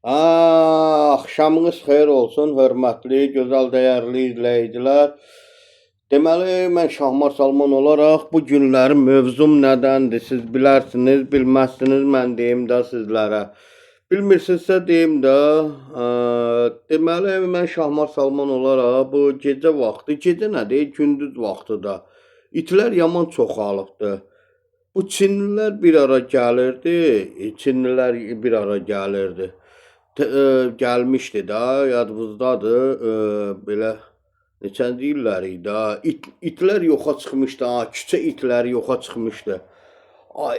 Axşamınız xeyir olsun, hörmətli, gözəl, dəyərli izləyicilər. Deməli, mən Şahmar Salman olaraq bu günlərin mövzum nədəndir? Siz bilərsiniz, bilməzsiniz, mən deyim də sizlərə. Bilmirsinizsə deyim də, deməli, mən Şahmar Salman olaraq bu gecə vaxtı, gecə nədir, gündüz vaxtı da itlər yaman çoxalıbdır. Bu Çinlilər bir ara gəlirdi, Çinlilər bir ara gəlirdi. Gəlmişdi də, yadınızdadır, belə neçənci illər idi ha. İtlər yoxa çıxmışdı ha, küçə itləri yoxa çıxmışdı.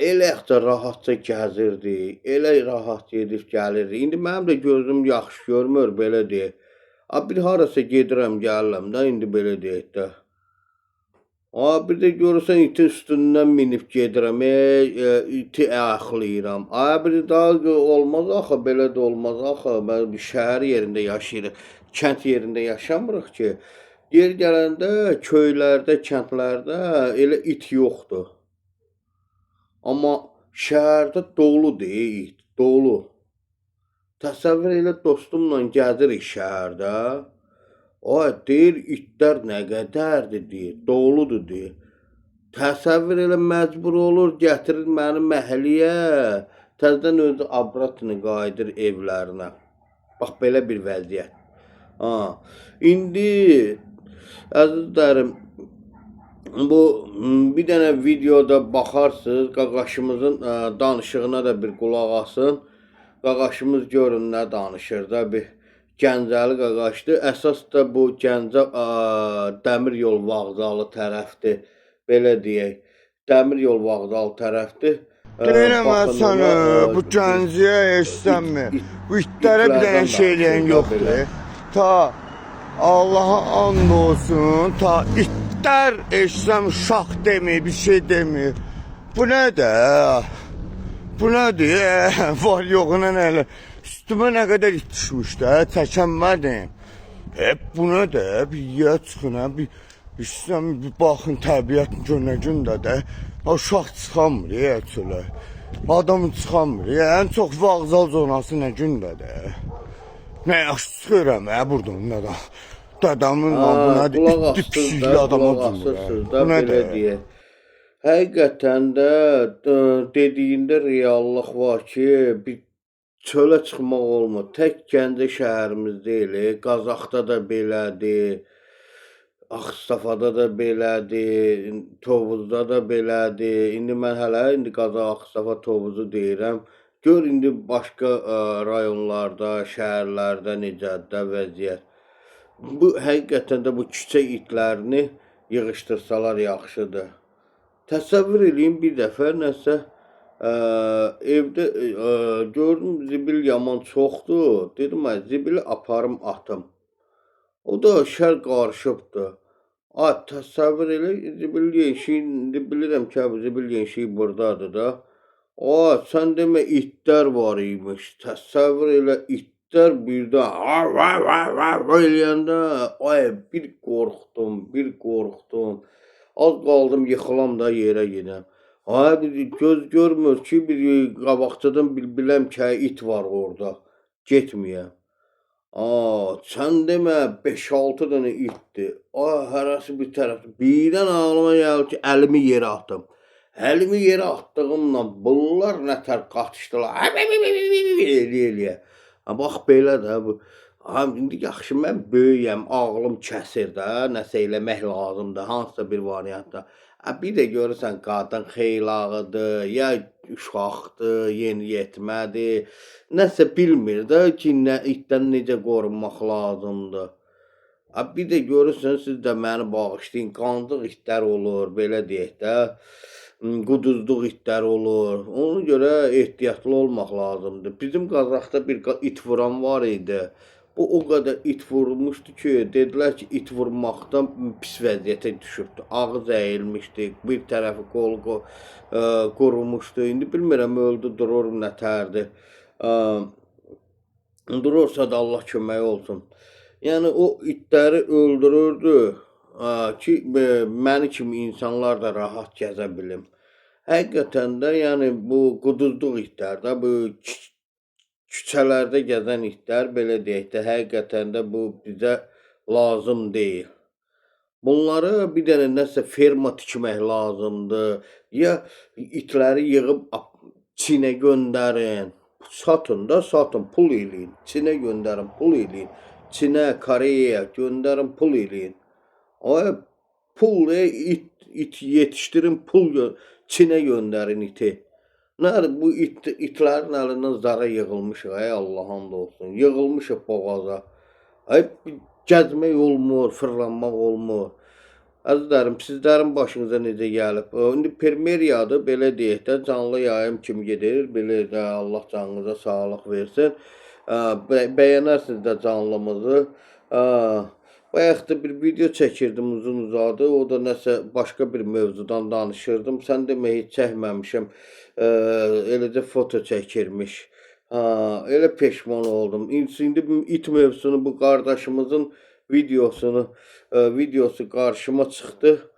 Elə də rahatca gəzirdi, elə rahat gedib gəlirdi. İndi mənim də gözüm yaxşı görmür, belə deyək. Bir harasa gedirəm, gəlirəm də, indi belə deyək də. Bir də görürsən itin üstündən minib gedirəm, iti ayaqlayıram. Bir də daha olmaz axı, belə də olmaz axı. Mən bir şəhər yerində yaşayırıq, kənd yerində yaşamırıq ki. Yer gələndə köylərdə, kəndlərdə elə it yoxdur. Amma şəhərdə doludur it, dolu. Təsəvvür elə dostumla gəzirik şəhərdə. Deyir, itlər nə qədərdir, deyir, doludur, deyir. Təsəvvür elə məcbur olur, gətirir məni məhəlliyə, təzədən özü abratını qayıdır evlərinə. Bax, belə bir vəziyyət. İndi, əzizlərim, bu bir dənə videoda baxarsınız, qaqaşımızın danışığına da bir qulaq asın. Qaqaşımız görün nə danışır da bir. Gəncəli qaqaşdır. Əsas da bu Gəncə dəmir yol vağzalı tərəfdir. Belə deyək. Dəmir yol vağzalı tərəfdir. Deyirəm mən sana, bu Gəncəyə eşsənmi? Bu itlərə bir dənə şeyləyən yoxdur. Ta Allaha and olsun, ta itlər eşsəm şax demir, bir şey demir. Bu nədir? Bu nədir? Var yoxuna nələ? Üstümə nə qədər it düşmüş də, çəkənmədim. Bu nədir? Bir yer çıxın, bir baxın təbiət günə gündə də. Uşaq çıxamır, çölə. Adam çıxamır, ən çox vağzal zonası nə gündədir. Nə yaxşı çıxıram, buradan nədə. Dədəmin bu nədir? İtli pişikli adama cümür. Bu nədir? Həqiqətən də dediyində reallıq var ki, bir çölə çıxmaq olmur. Tək Gəncə şəhərimiz deyil, Qazaxda da belədir, Ağstafada da belədir, Tovuzda da belədir. İndi mən hələ Qazax, Ağstafa, Tovuzu deyirəm. Gör indi başqa rayonlarda, şəhərlərdə necədir vəziyyət. Bu həqiqətən də bu küçə itlərini yığışdırsalar yaxşıdır. Təsəvvür edin bir dəfə nəsə evdə gördüm zibil yaman çoxdur. Dedim, zibili aparım atım. O da şər qarışıbdır. Təsəvvür elə zibil yenşiyi, indi bilirəm ki, zibil yenşiyi buradadır da. Sən demə itlər var imiş. Təsəvvür elə itlər birdən eləyəndə bir qorxdum. Az qaldım yıxılam da yerə gedəm. Göz görmür ki, bir qabaqcadan biləm ki, it var orada. Getməyəm. Sən demə 5-6 dənə itdir. Hərəsi bir tərəfdə. Birdən ağlıma gəlir ki, əlimi yerə atım. Əlimi yerə attığımla bunlar nətər qaçışdılar. Eləyə. Bax, belə də bu. İndi yaxşı, mən böyüyəm, ağlım kəsir də, nəsə eləmək lazımdır, hansısa bir variantda. Bir də görürsən, qadın xeylağıdır, ya uşaqdır, yeniyetmədir, nəsə bilmir də ki, itdən necə qorunmaq lazımdır. Bir də görürsən, siz də məni bağışlayın, qancıq itlər olur, belə deyək də, quduzluq itlər olur. Ona görə ehtiyatlı olmaq lazımdır. Bizim Qazaxda bir it vuran var idi. O qədər it vurmuşdu ki, dedilər ki, it vurmaqdan pis vəziyyətə düşübdü. Ağız əyilmişdi, bir tərəfi qolu qurumuşdu. İndi bilmirəm, öldü, durur, nətərdir. Durursa da Allah kömək olsun. Yəni, o itləri öldürürdü ki, məni kimi insanlar da rahat gəzə bilim. Həqiqətən də, yəni, bu quduzluq itlər də, bu küçələrdə gəzən itlər, belə deyək də, həqiqətən də bu bizə lazım deyil. Bunları bir dənə nəsə ferma tikmək lazımdır. Ya itləri yığıb Çinə göndərin. Satın da, satın, pul eləyin. Çinə göndərin, pul eləyin. Çinə, Koreyaya göndərin, pul eləyin. Ay pul it yetişdirin, Çinə göndərin iti. Nədir bu itlərin əlindən zara yığılmışıq, ay Allah hamd olsun. Yığılmışıq boğaza. Ay gəzmək olmur, fırlanmaq olmur. Əzizlərim, sizlərin başınıza necə gəlib? İndi Permeriyadır, belə deyək də, canlı yayım kimi gedir. Belə də Allah canınıza sağlıq versin. Bəyənərsiniz də canlımızı. Bayaq da bir video çəkirdim uzun uzadı. O da nəsə başqa bir mövzudan danışırdım. Sən demə heç çəkməmişəm. Eləcə foto çəkirmiş. Elə peşman oldum. İndi it mövzusunu, bu qardaşımızın videosu qarşıma çıxdı.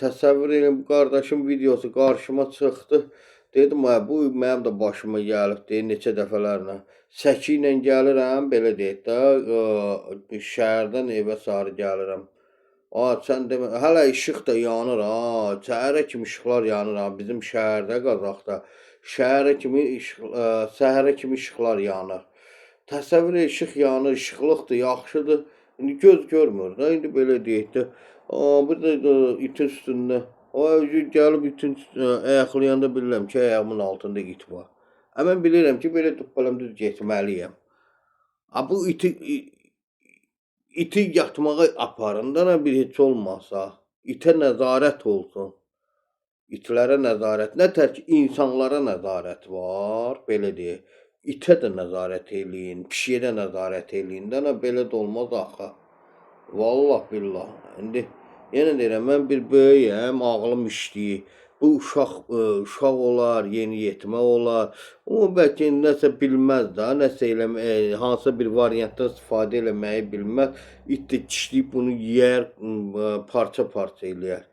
Təsəvvür edin, bu qardaşım videosu qarşıma çıxdı. Dedim, bu mənim də başıma gəlib, neçə dəfələrlə. Səki ilə gəlirəm, belə deyək də, şəhərdən evə sarı gəlirəm. Sən demə, hələ işıq da yanır, səhərə kimi işıqlar yanır, bizim şəhərdə, Qazaxda. Səhərə kimi işıqlar yanır. Təsəvvür et, işıq yanır, işıqlıqdır, yaxşıdır. İndi göz görmür da, indi belə deyək də. Bir də itin üstündə. Gəlib itin ayaqlayanda bilirəm ki, ayağımın altında it var. Mən bilirəm ki, belə düz getməliyəm. Bu iti yatmağa aparın da bir heç olmasa. İtə nəzarət olsun. İtlərə nəzarət. Nətər ki, insanlara nəzarət var, belə deyək. İtə də nəzarət eləyin, pişiyə də nəzarət eləyin də, belə də olmaz axı. Vallah billah. İndi yenə deyirəm, mən bir böyüyəm, ağlım işləyir. Bu uşaq olar, yeni yetmə olar. O bəlkə nəsə bilməz də, nəsə eləmək, hansısa bir variantdan istifadə eləməyi bilməz. İt də kişləyib bunu yeyər, parça-parça eləyər.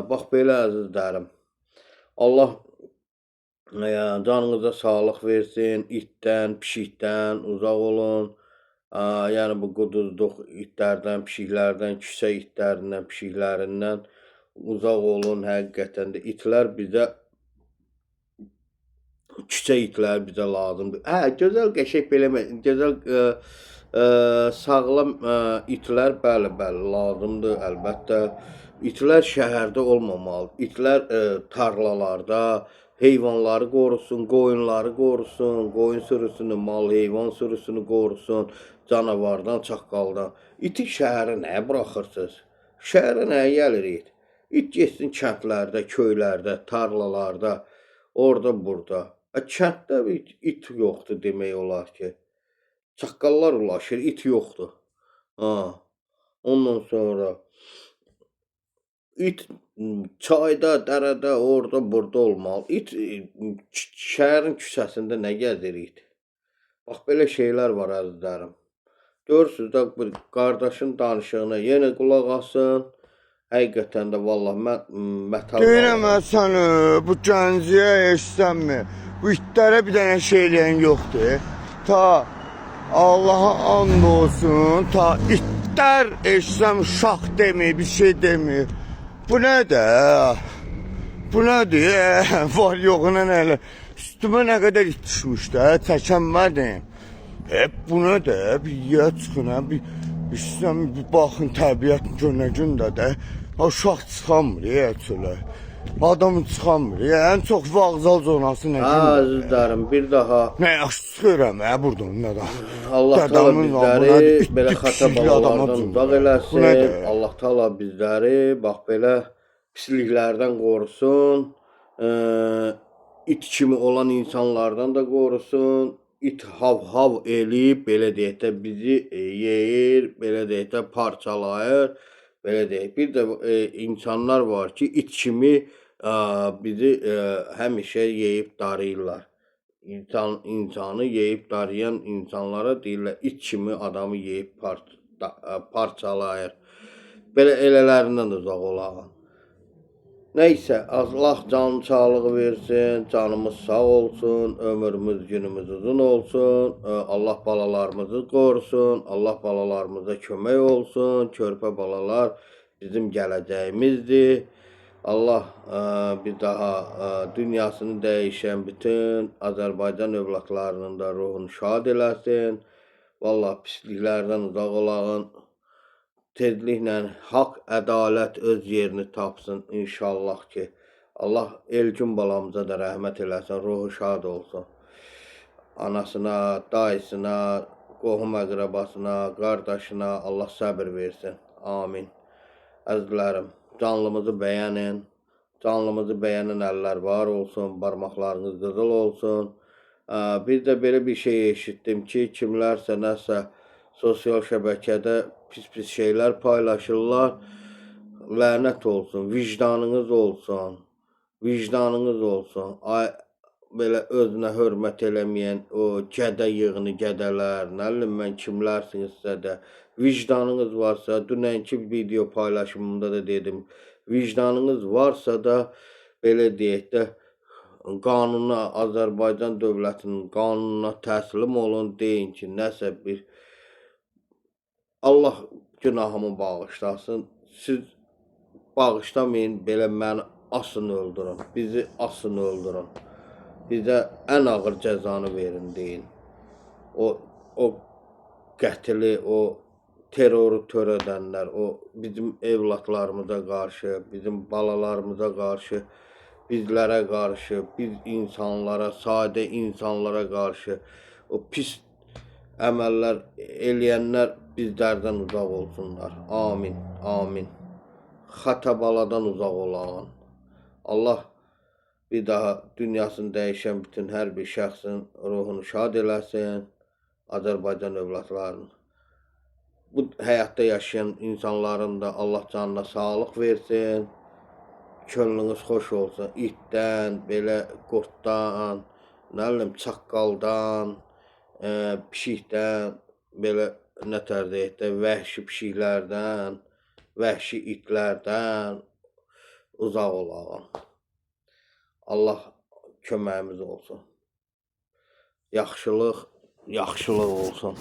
Bax belə əzizlərim. Allah canınıza sağlıq versin, itdən, pişikdən uzaq olun. Yəni bu quduzluq itlərdən, pişiklərdən, küçə itlərindən, pişiklərindən uzaq olun həqiqətən də. İtlər bizə, küçə itlər bizə lazımdır. Gözəl qəşəng belə, gözəl sağlam itlər bəli lazımdır əlbəttə. İtlər şəhərdə olmamalı. İtlər tarlalarda heyvanları qorusun, qoyunları qorusun, qoyun sürüsünü, mal, heyvan sürüsünü qorusun, canavardan, çaqqaldan. İti şəhərə nəyə buraxırsınız? Şəhərə nəyə gəlir it? İt getsin kəndlərdə, köylərdə, tarlalarda, orada, burada. Kənddə it yoxdur demək olar ki. Çaqqallar ulaşır, it yoxdur. Ondan sonra it çayda, dərədə, orada, burada olmalı. İt şəhərin küçəsində nə gəzir it? Bax, belə şeylər var əzizlərim. Görürsünüz də, bir qardaşın danışığına yenə qulaq asın. Həqiqətən də, vallah, mətal. Deyirəm mən səni, bu gənciyə eşsənmi? Bu itlərə bir dənə şey eləyən yoxdur. Ta Allaha and olsun, ta itlər eşsəm şax demir, bir şey demir. Bu nədir? Bu nədir? Var yoxuna nələ? Üstümə nə qədər it düşmüş də, çəkənmədim. Bu nədir? Bir yer çıxın, bir baxın təbiət günə-gündə də. Uşaq çıxamır, çölə. Adam çıxamır, ən çox vağzal zonası nə gündə. Əzizlərim, bir daha. Nə yaxşı çıxıram, buradan, nə da. Allah Taala bizləri belə xəta balalardan uzaq eləsin. Allah Taala bizləri bax belə pisliklərdən qorusun. İt kimi olan insanlardan da qorusun. İt hav-hav eləyib, belə deyək də, bizi yeyir, belə deyək də, parçalayır. Belə deyək, bir də insanlar var ki, it kimi bizi həmişə yeyib darıyırlar. İnsanı yeyib darayan insanlara deyirlər, it kimi adamı yeyib parçalayır. Belə elələrindən uzaq olaq. Neyse Allah can sağlığı versin, canımız sağ olsun, ömrümüz günümüz uzun olsun. Allah balalarımızı korusun, Allah balalarımıza kömək olsun. Körpə balalar bizim gələcəyimizdir. Allah bir daha dünyasını dəyişən bütün Azərbaycan övladlarının da ruhunu şad eləsin. Vallahi pisliklərdən uzaq olağın. Tezliklə haqq, ədalət öz yerini tapsın inşallah ki. Allah Elgün balamıza da rəhmət eləsin, ruhu şad olsun. Anasına, dayısına, qohum əqrəbasına, qardaşına Allah səbir versin. Amin. Əzizlərim, canlımızı bəyənin. Canlımızı bəyənən əllər var olsun, barmaqlarınız qızıl olsun. Bir də belə bir şey eşitdim ki, kimlərsə nəsə sosial şəbəkədə pis şeylər paylaşırlar. Lənət olsun, vicdanınız olsun. Vicdanınız olsun. Ay belə özünə hörmət eləməyən o gədə yığını gədələr, nə bilim mən kimlərsinizsə də vicdanınız varsa, dünənki video paylaşımımda da dedim, vicdanınız varsa da belə deyək də qanuna, Azərbaycan dövlətinin qanununa təslim olun, deyin ki, nəsə bir Allah günahımı bağışlasın. Siz bağışlamayın, belə məni asın öldürün. Bizi asın öldürün. Bizə ən ağır cəzanı verin deyin. O qətili, o terroru törədənlər, o bizim evlatlarımıza qarşı, bizim balalarımıza qarşı, bizlərə qarşı, biz insanlara, sadə insanlara qarşı o pis əməllər eləyənlər bizlərdən uzaq olsunlar. Amin, amin. Xəta baladan uzaq olağın. Allah bir daha dünyasını dəyişən bütün hər bir şəxsin ruhunu şad eləsin. Azərbaycan övladlarının. Bu həyatda yaşayan insanların da Allah canına sağlıq versin. Könlünüz xoş olsun. İtdən, belə qurtdan, nə bilim çaqqaldan, pişikdən, belə nə tər deyək də, vəhşi pişiklərdən, vəhşi itlərdən uzaq olağın. Allah köməyimiz olsun. Yaxşılıq olsun.